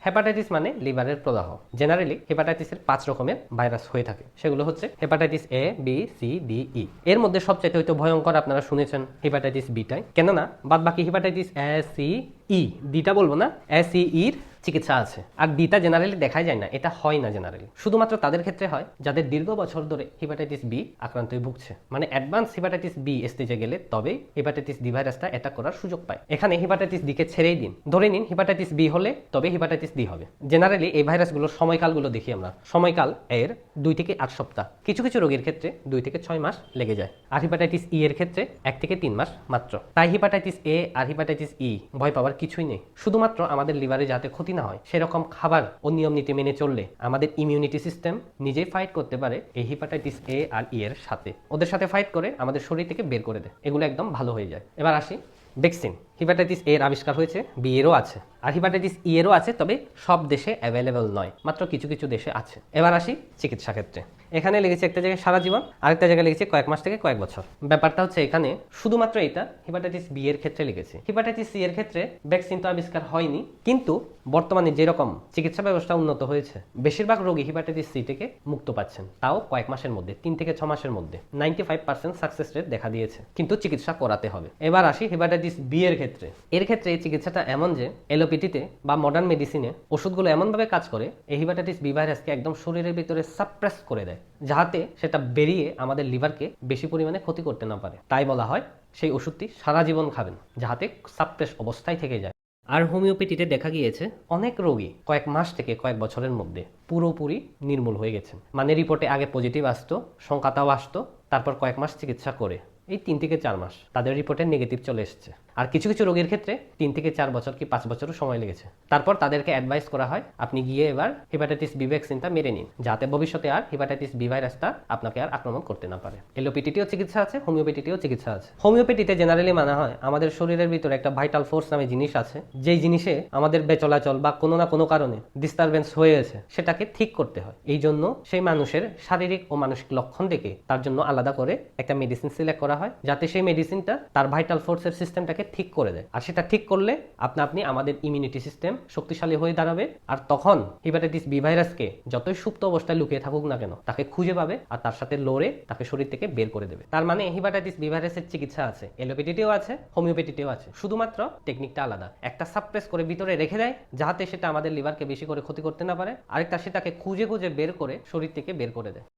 Hepatitis মানে লিভারের প্রদাহ। জেনারেলি হেপাটাইটিসের 5 রকমের ভাইরাস হয়ে থাকে। সেগুলো হচ্ছে hepatitis A, B, C, D, E. এর মধ্যে সবচেয়ে হয়তো ভয়ঙ্কর আপনারা শুনেছেন হেপাটাইটিস বিটাই, কেননা বাদ বাকি হেপাটাইটিস এ, সি, ই, ডিটা বলবো না, এ, সি, ইর চিকিৎসা আছে। আর ডিটা জেনারেলি দেখাই যায় না, এটা হয় না জেনারেলি, শুধুমাত্র তাদের ক্ষেত্রে হয় যাদের দীর্ঘ বছর ধরে হেপাটাইটিস বি আক্রান্ত হয়ে ভুগছে, মানে অ্যাডভান্স হেপাটাইটিস বি স্টেজে গেলে তবেই হেপাটাইটিস ডি ভাইরাসটা অ্যাটাক করার সুযোগ পায়। এখানে হেপাটাইটিস ডিকে ছেড়েই দিন, ধরে নিন হেপাটাইটিস বি হলে তবে হেপাটাইটিস ডি হবে। জেনারেলি এই ভাইরাসগুলোর সময়কালগুলো দেখি আমরা। সময়কাল এর 2 থেকে 8 সপ্তাহ, কিছু কিছু রোগীর ক্ষেত্রে 2 থেকে 6 মাস লেগে যায়। আর হেপাটাইটিস ই এর ক্ষেত্রে 1 থেকে 3 মাস মাত্র। তাই hepatitis A R hepatitis E ভয় পাওয়ার কিছুই নেই। শুধুমাত্র আমাদের লিভারে যাতে ক্ষতি না হয় সেরকম খাবার ও নিয়ম নীতি মেনে চললে আমাদের ইমিউনিটি সিস্টেম নিজেই ফাইট করতে পারে এই হেপাটাইটিস এ আর ই এর সাথে। ওদের সাথে ফাইট করে আমাদের শরীর থেকে বের করে দেয়, এগুলো একদম ভালো হয়ে যায়। এবার আসি ভ্যাকসিন। হেপাটাইটিস এর আবিষ্কার হয়েছে, বি এরও আছে, আর হেপাটাইটিস ই এরও আছে, তবে সব দেশে অ্যাভেলেবল নয়, মাত্র কিছু কিছু দেশে আছে। এবার আসি চিকিৎসা ক্ষেত্রে। এখানে লেগেছে একটা জায়গায় সারা জীবন, আরেকটা জায়গায় লেগেছে কয়েক মাস থেকে কয়েক বছর। ব্যাপারটা হচ্ছে এখানে শুধুমাত্র এটা হেপাটাইটিস বি এর ক্ষেত্রে লেগেছে। হেপাটাইটিস সি এর ক্ষেত্রে ভ্যাকসিন তো আবিষ্কার হয়নি, কিন্তু বর্তমানে যেরকম চিকিৎসা ব্যবস্থা উন্নত হয়েছে, বেশিরভাগ রোগী হেপাটাইটিস সি থেকে মুক্ত পাচ্ছেন, তাও কয়েক মাসের মধ্যে, 3 থেকে 6 মাসের মধ্যে 95% সাকসেস রেট দেখা দিয়েছে, কিন্তু চিকিৎসা করাতে হবে। এবার আসি হেপাটাইটিস বি এর ক্ষেত্রে। এর ক্ষেত্রে এই চিকিৎসাটা এমন যে এলোপ্যাথিতে বা মডার্ন মেডিসিনে ওষুধগুলো এমনভাবে কাজ করে এই হেপাটাইটিস বি ভাইরাসকে একদম শরীরের ভিতরে সাপ্রেস করে দেয়, যাতে সেটা বেরিয়ে আমাদের লিভারকে বেশি পরিমাণে ক্ষতি করতে না পারে। তাই বলা হয় সেই ওষুধটি সারা জীবন খাবেন, যাতে সাপ্রেস অবস্থায় থেকে যায়। আর হোমিওপ্যাথিতে দেখা গিয়েছে অনেক রোগী কয়েক মাস থেকে কয়েক বছরের মধ্যে পুরোপুরি নির্মূল হয়ে গেছেন। মানে রিপোর্টে আগে পজিটিভ আসতো, সংখ্যাটাও আসতো, তারপর কয়েক মাস চিকিৎসা করে এই 3 থেকে 4 মাস তাদের রিপোর্টে নেগেটিভ চলে এসেছে। আর কিছু কিছু রোগীর ক্ষেত্রে 3 থেকে 4 বছর কি 5 বছরও সময় লেগেছে। তারপর তাদেরকে অ্যাডভাইস করা হয় আপনি গিয়ে এবার হেপাটাইটিস বি ভ্যাকসিনটা মেরে নিন, যাতে ভবিষ্যতে আর হেপাটাইটিস বি ভাইরাসটা আপনাকে আর আক্রমণ করতে না পারে। এলোপ্যাথিতেও চিকিৎসা আছে, হোমিওপ্যাথিতেও চিকিৎসা আছে। হোমিওপ্যাথিতে জেনারেলি মানা হয় আমাদের শরীরের ভিতরে একটা ভাইটাল ফোর্স নামে জিনিস আছে, যেই জিনিসে আমাদের বেচলাচল বা কোনো না কোনো কারণে ডিস্টারবেন্স হয়ে গেছে, সেটাকে ঠিক করতে হয়। এই জন্য সেই মানুষের শারীরিক ও মানসিক লক্ষণ দেখে তার জন্য আলাদা করে একটা মেডিসিন সিলেক্ট করা হয়, যাতে সেই মেডিসিনটা তার ভাইটাল ফোর্সের সিস্টেমটাকে ঠিক করে দেয়। আর সেটা ঠিক করলে আপনি আমাদের ইমিউনিটি সিস্টেম শক্তিশালী হয়ে দাঁড়াবে, আর তখন হেপাটাইটিস বি ভাইরাসকে যতই সুপ্ত অবস্থায় লুকিয়ে থাকুক না কেন তাকে খুঁজে পাবে আর তার সাথে লড়ে তাকে শরীর থেকে বের করে দেবে। তার মানে হেপাটাইটিস বি ভাইরাসের চিকিৎসা আছে, এলোপ্যাথিতেও আছে, হোমিওপ্যাথিতেও আছে, শুধুমাত্র টেকনিকটা আলাদা। একটা সাপ্রেস করে ভিতরে রেখে দেয়, যাতে সেটা আমাদের লিভারকে বেশি করে ক্ষতি করতে না পারে, আরেকটা সেটাকে খুঁজে খুঁজে বের করে শরীর থেকে বের করে দেয়।